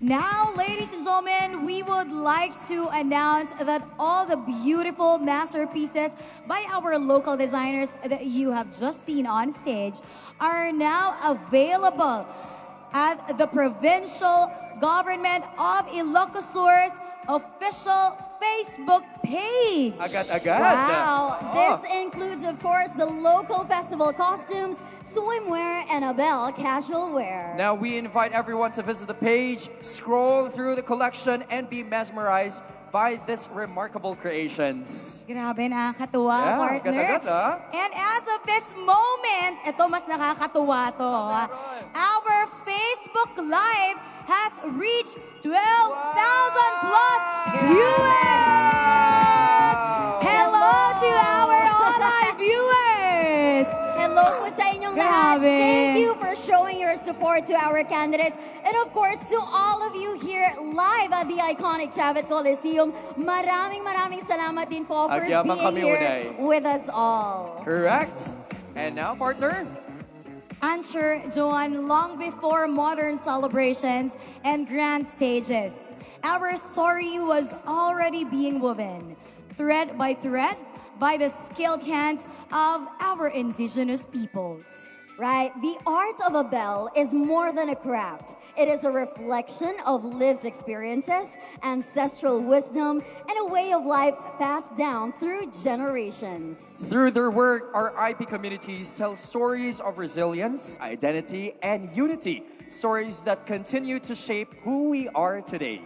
Now, ladies and gentlemen, we would like to announce that all the beautiful masterpieces by our local designers that you have just seen on stage are now available at the Provincial Government of Ilocos Sur's official Facebook page. Agad-agad. Wow! Oh. This includes, of course, the local festival costumes, swimwear, and Abel casual wear. Now, we invite everyone to visit the page, scroll through the collection, and be mesmerized by these remarkable creations. Grabe, nakakatuwa, Yeah, partner. agad-agad, ah. And as of this moment, ito mas nakakatuwa to. Our Facebook Live has reached 12,000 plus viewers! Hello to our online viewers! Hello po sa inyong lahat. Grabe. Thank you for showing your support to our candidates. And of course, to all of you here live at the iconic Chavez Coliseum, maraming salamat din po for Agyamang being kami here unay. with us all. Correct. And now, partner, Answer, Joan, long before modern celebrations and grand stages, our story was already being woven, thread by thread, by the skilled hands of our indigenous peoples. Right? The art of a bell is more than a craft. It is a reflection of lived experiences, ancestral wisdom, and a way of life passed down through generations. through their work, our IP communities tell stories of resilience, identity, and unity. Stories that continue to shape who we are today.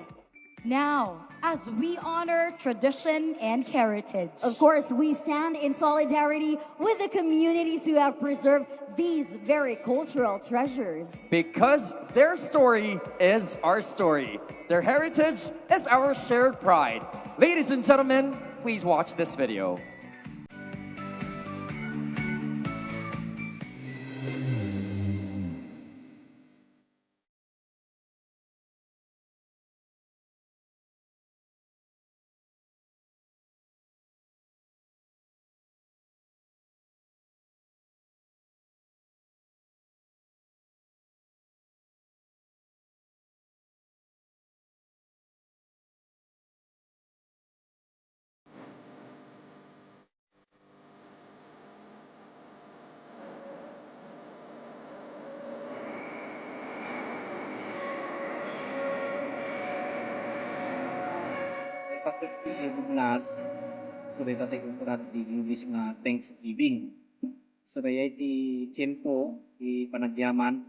Now, as we honor tradition and heritage, Of course, we stand in solidarity with the communities who have preserved these very cultural treasures. Because their story is our story. Their heritage is our shared pride. Ladies and gentlemen, please watch this video. Last, so dati ko di English nga Thanksgiving. So daya ti tiyempo, ti panagyaman,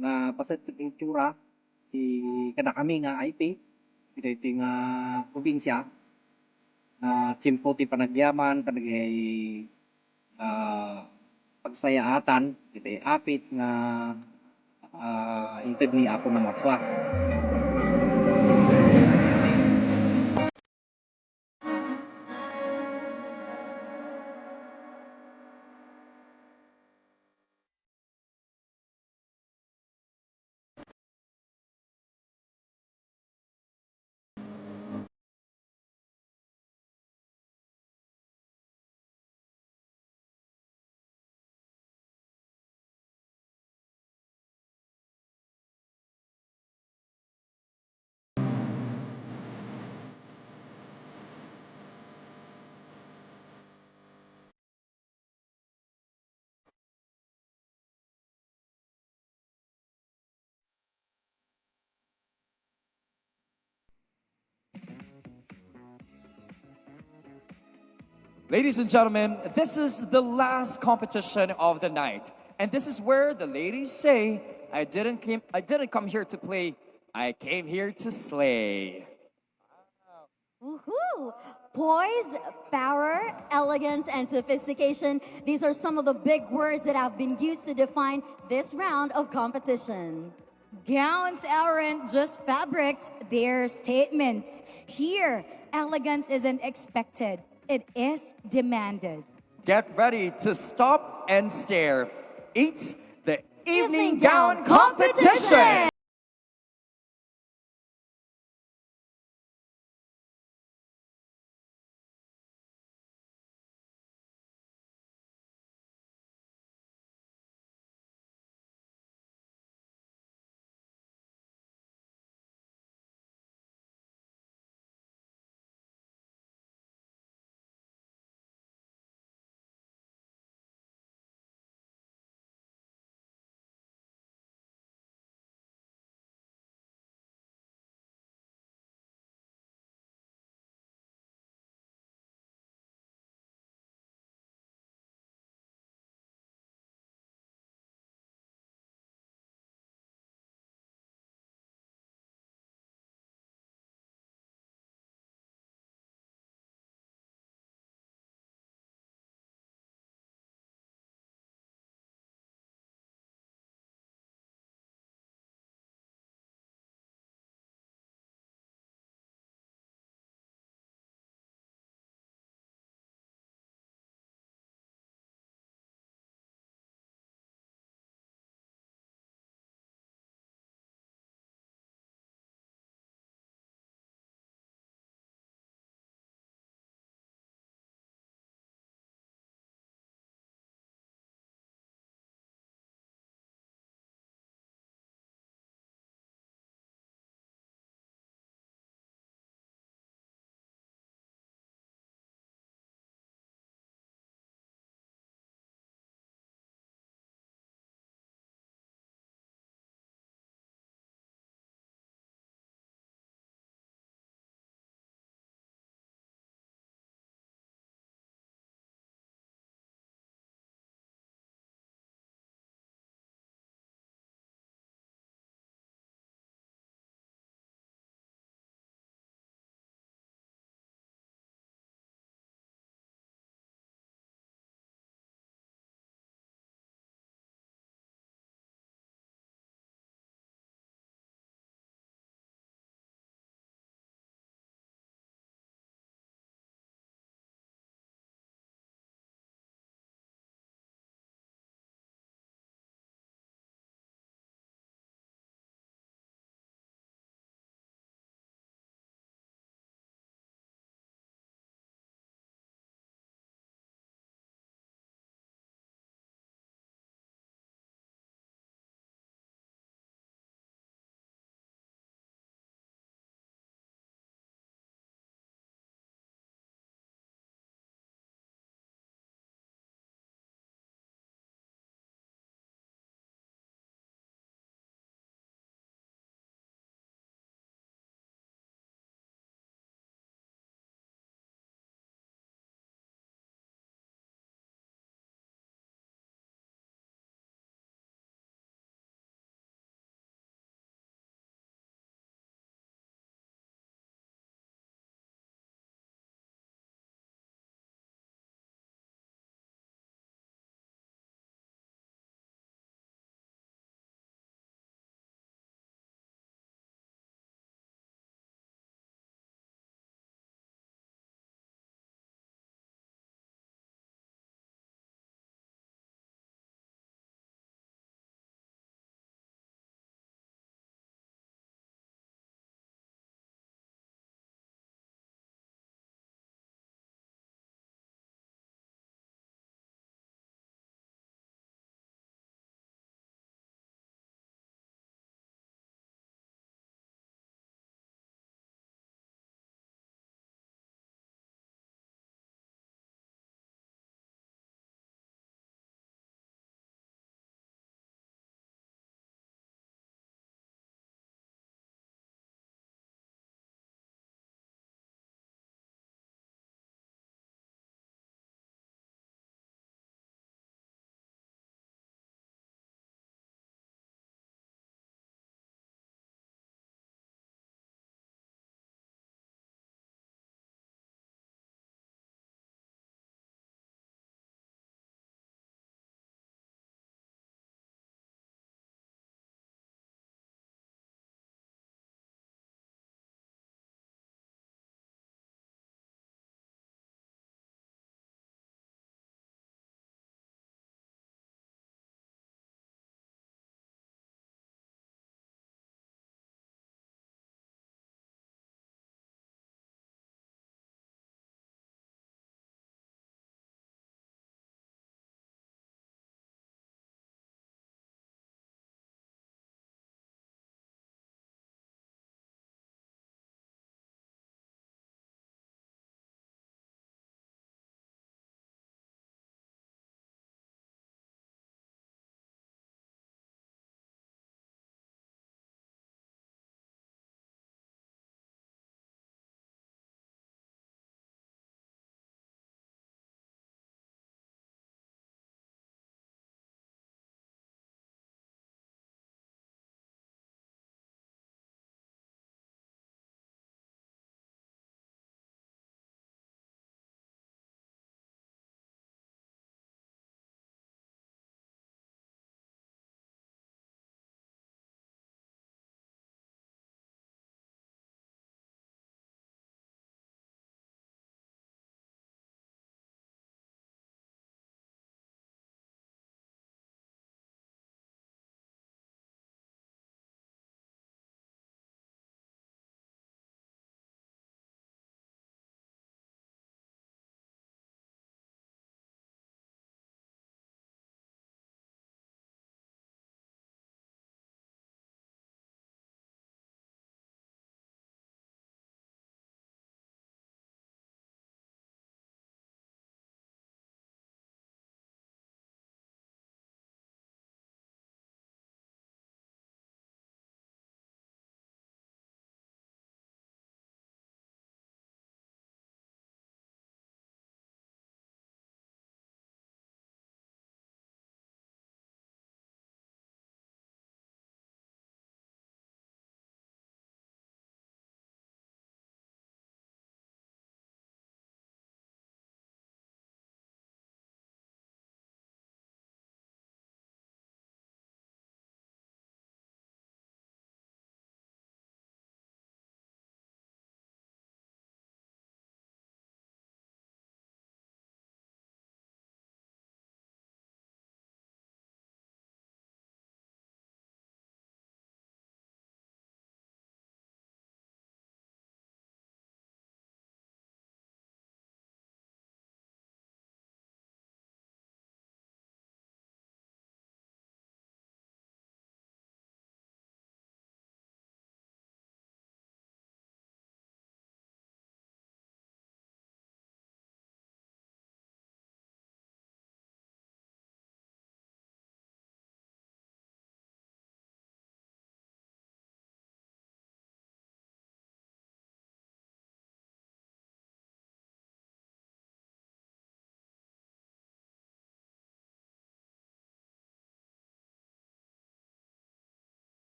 nga pasat ti kultura, ti kada kami nga IP, iti nga probinsya, na tiyempo ti panagyaman kadagay pagsayaatan iti apit nga inted ni Apo na Marswa. Ladies and gentlemen, this is the last competition of the night. And this is where the ladies say, I didn't come here to play, I came here to slay. Woohoo! Poise, power, elegance, and sophistication. These are some of the big words that have been used to define this round of competition. Gowns aren't just fabrics, they're statements. Here, elegance isn't expected, it is demanded. Get ready to stop and stare. It's the Evening evening gown competition!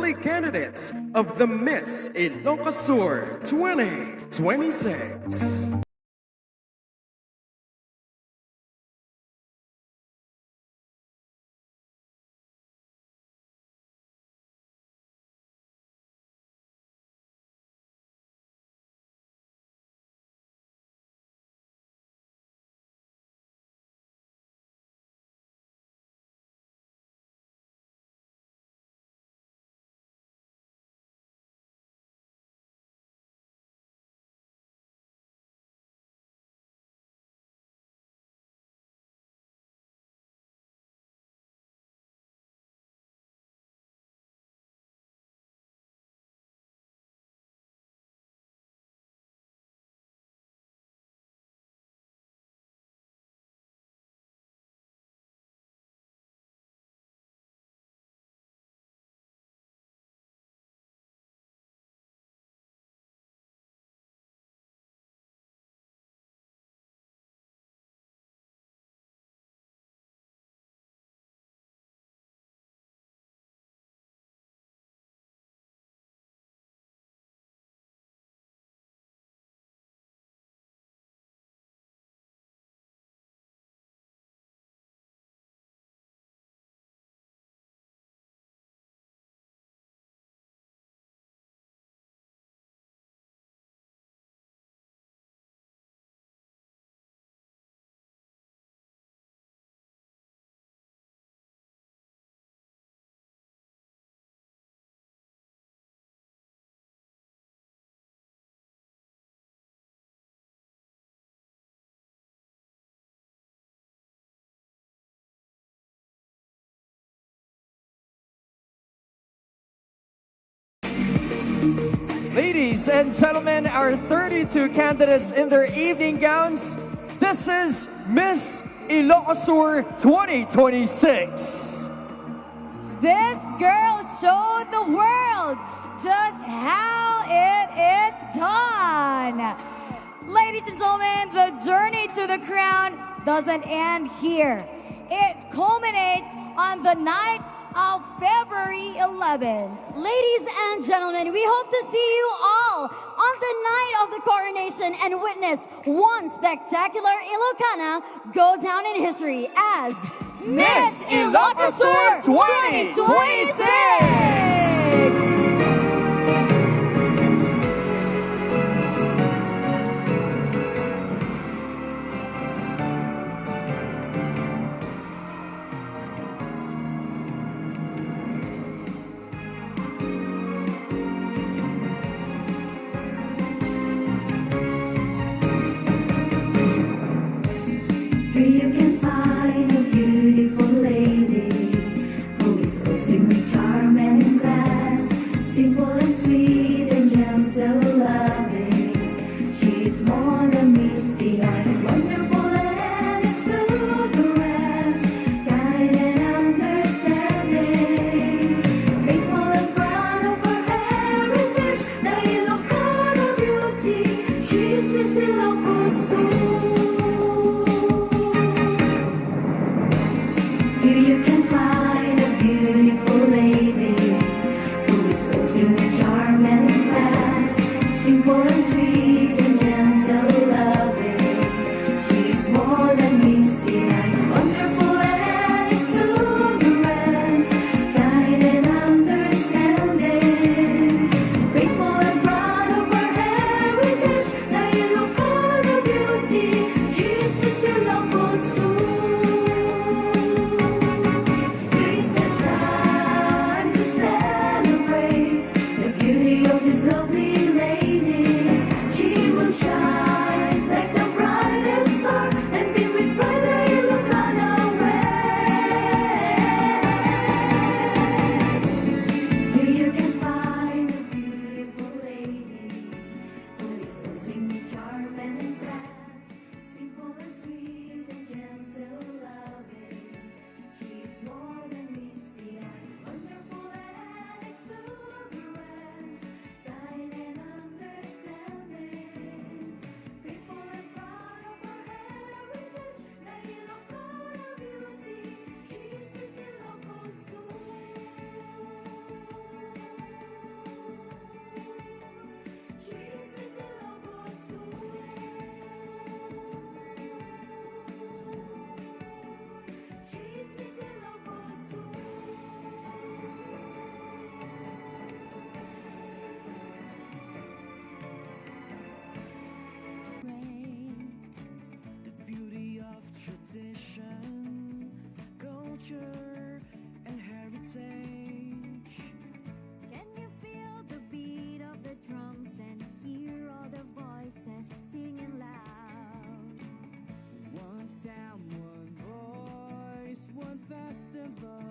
lovely candidates of the Miss Ilocos Sur 2026. Ladies and gentlemen, our 32 candidates in their evening gowns. This is Miss Ilocos Sur 2026. This girl showed the world just how it is done. Ladies and gentlemen, the journey to the crown doesn't end here. It culminates on the night of February 11th. Ladies and gentlemen, we hope to see you all on the night of the coronation and witness one spectacular Ilocana go down in history as Miss Ilocos Sur 2026! You can find a beautiful lady who is oozing with charm and class. culture and heritage. Can you feel the beat of the drums and hear all the voices singing loud? One sound, one voice, one festival.